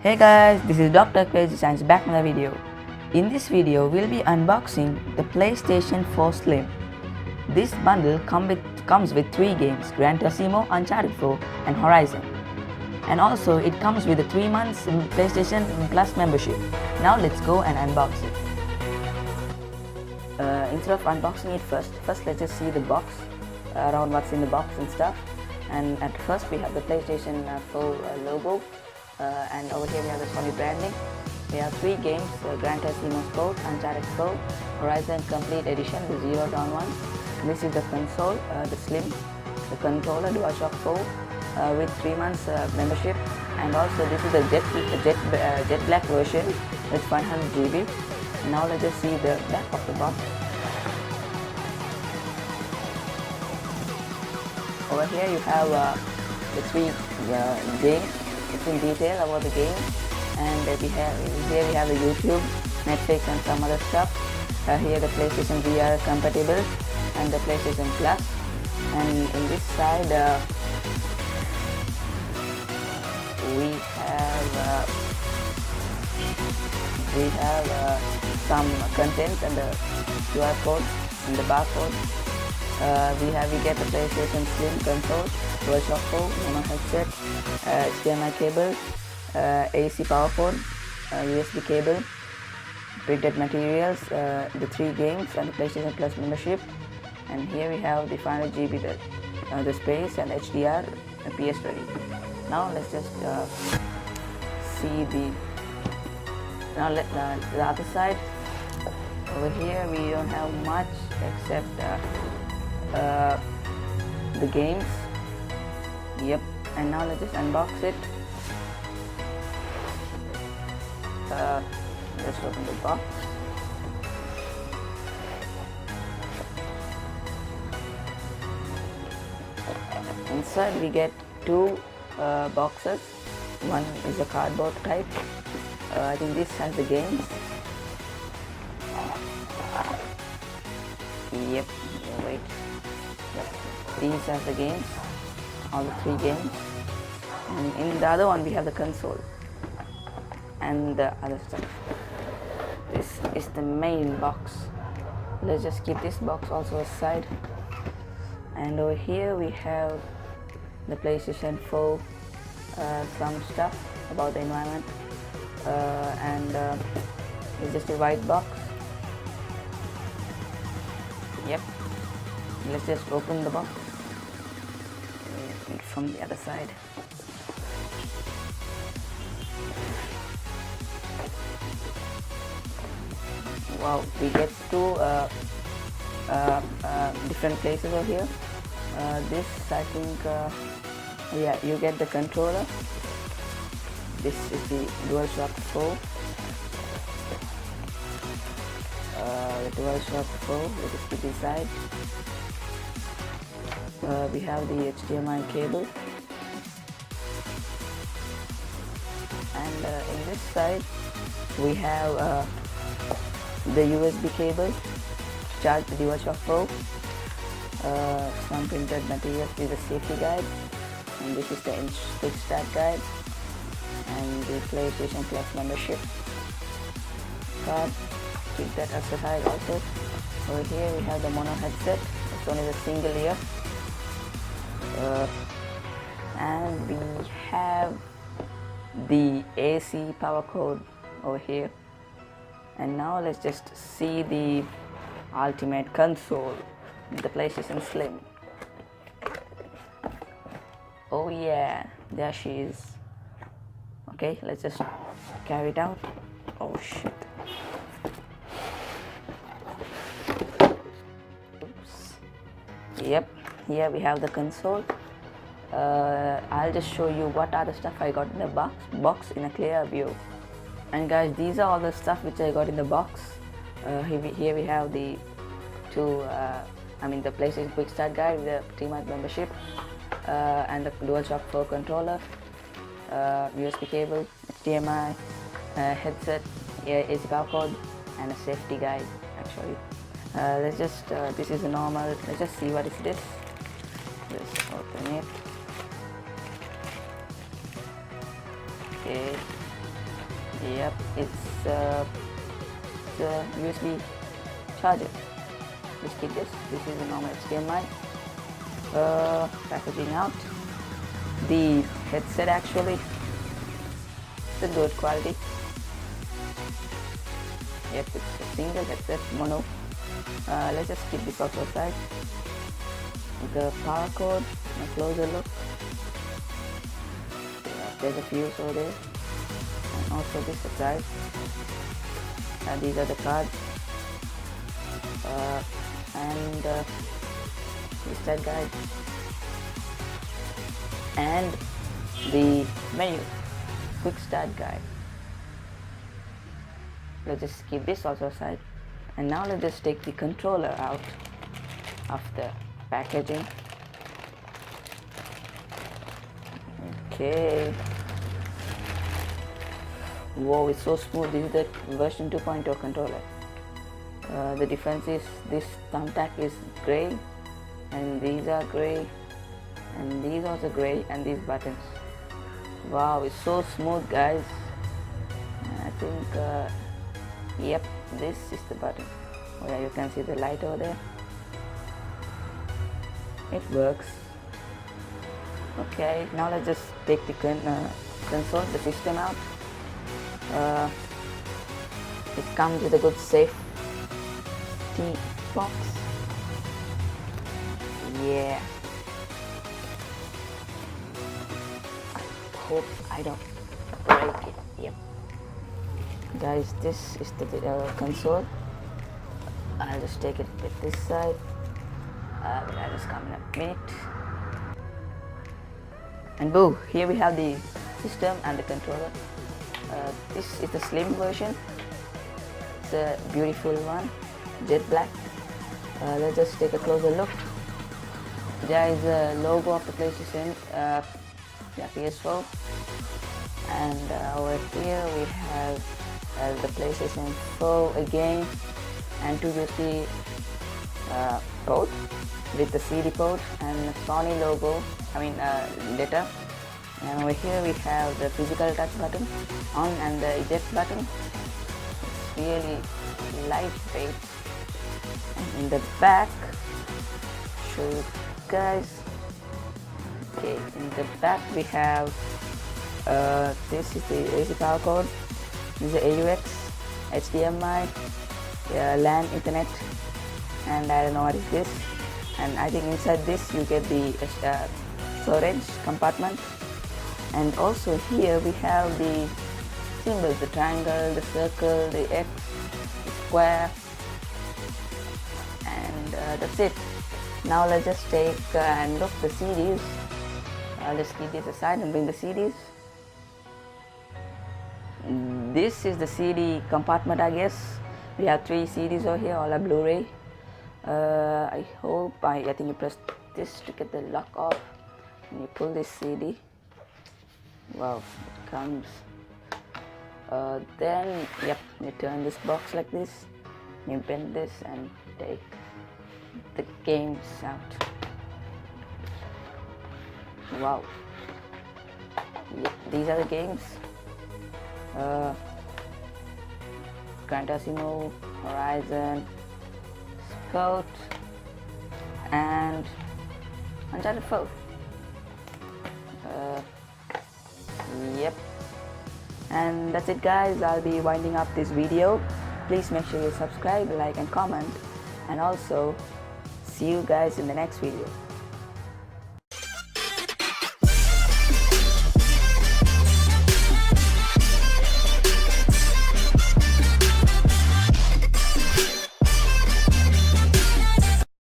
Hey guys, this is Dr. CraZy ScieNce back in the video. In this video, we'll be unboxing the PlayStation 4 Slim. This bundle comes with 3 games, Gran Turismo, Uncharted 4 and Horizon. And also it comes with a 3 months PlayStation Plus membership. Now let's go and unbox it. Instead of unboxing it first let's just see the box, around what's in the box and stuff. And at first we have the PlayStation 4 logo. And over here we have the Sony branding. We have 3 games, Gran Turismo Sport, Uncharted 4, Horizon Complete Edition, the 0 Dawn one. This is the console, the Slim, the controller, DualShock 4 with 3 months membership. And also this is the jet black version with 500 GB. Now let's just see the back of the box. Over here you have the 3 games. It's in detail about the game, and here we have the YouTube, Netflix and some other stuff. Here the PlayStation VR compatible and the PlayStation Plus. And in this side we have some contents and the QR code and the barcode. We get the PlayStation Slim console, DualShock 4, mono headset, HDMI cable, AC power cord, USB cable, printed materials, the 3 games and the PlayStation Plus membership. And here we have the 500 GB the space and HDR and PS ready. Now let's just see the other side. Over here we don't have much except the games. Yep. And now let's just unbox it. Let's open the box. Inside we get 2 boxes. One is a cardboard type. I think this has the games. Yep. Wait. Yep. These are the games. All the 3 games. And in the other one we have the console and the other stuff. This is the main box. Let's just keep this box also aside. And over here we have the PlayStation 4, some stuff about the environment, and it's just a white box. Yep. Let's just open the box from the other side. Wow, we get 2 different places over here. This I think, yeah, you get the controller. This is the DualShock 4. The DualShock 4 with the sticky side. We have the HDMI cable, and in this side we have the USB cable to charge the DualShock 4. Some printed materials is a safety guide, and this is the quick start guide, and the PlayStation Plus membership card. Keep that aside also. Over here we have the mono headset. It's only the single ear. And we have the AC power cord over here. And now let's just see the ultimate console, the PlayStation Slim. Oh yeah, there she is. Okay, let's just carry it out. Oh shit. Oops. Yep, here we have the console. I'll just show you what other stuff I got in the box in a clear view. And guys, these are all the stuff which I got in the box. Here we have the 2, the PlayStation Quick Start Guide with the 3-month membership, and the DualShock 4 controller, USB cable, HDMI, headset, AC power cord, and a safety guide actually. Let's just, this is a normal, let's just see what is this. Let's open it. Okay, Yep, it's a USB charger. Let's keep this. This is a normal HDMI. Packaging out. The headset actually, it's a good quality. Yep, it's a single headset, mono. Let's just keep this also aside. The power cord, a closer look. There's a fuse over there, and also this aside. And these are the cards, and the start guide, and the menu, quick start guide. Let's just keep this also aside, and now let's just take the controller out of the packaging. Okay. Whoa, it's so smooth. This is the version 2.0 controller. The difference is this thumbtack is gray, and these are gray, and these are also gray, and these buttons. Wow, it's so smooth, guys. I think yep, this is the button. Oh yeah, you can see the light over there. It works. Okay, now let's just take the console, the system out. It comes with a good safety box. Yeah. I hope I don't break it. Yep. Guys, this is the console. I'll just take it with this side. But I'll just come in a minute. And boom, here we have the system and the controller. This is the slim version. It's a beautiful one, jet black. Let's just take a closer look. There is a logo of the PlayStation, PS4, and over here we have the PlayStation 4 again, and two USB port with the CD port and the Sony logo, letter. And over here we have the physical touch button on and the eject button. It's really lightweight. And in the back, show you guys. Okay, in the back we have this is the AC power cord. This is the AUX, HDMI, LAN, Internet, and I don't know what is this. And I think inside this you get the storage compartment. And also here we have the symbols, the triangle, the circle, the X, the square, and that's it. Now let's just take and look the CDs. Let's keep this aside and bring the CDs. This is the CD compartment, I guess. We have 3 CDs over here, all are Blu-ray. I think you press this to get the lock off, and you pull this CD. Wow, it comes. Then, yep, you turn this box like this, you bend this and take the games out. Wow. Yep, these are the games. Gran Turismo, Horizon, Scout, and Uncharted 4. Yep, and that's it, guys. I'll be winding up this video. Please make sure you subscribe, like, and comment, and also see you guys in the next video.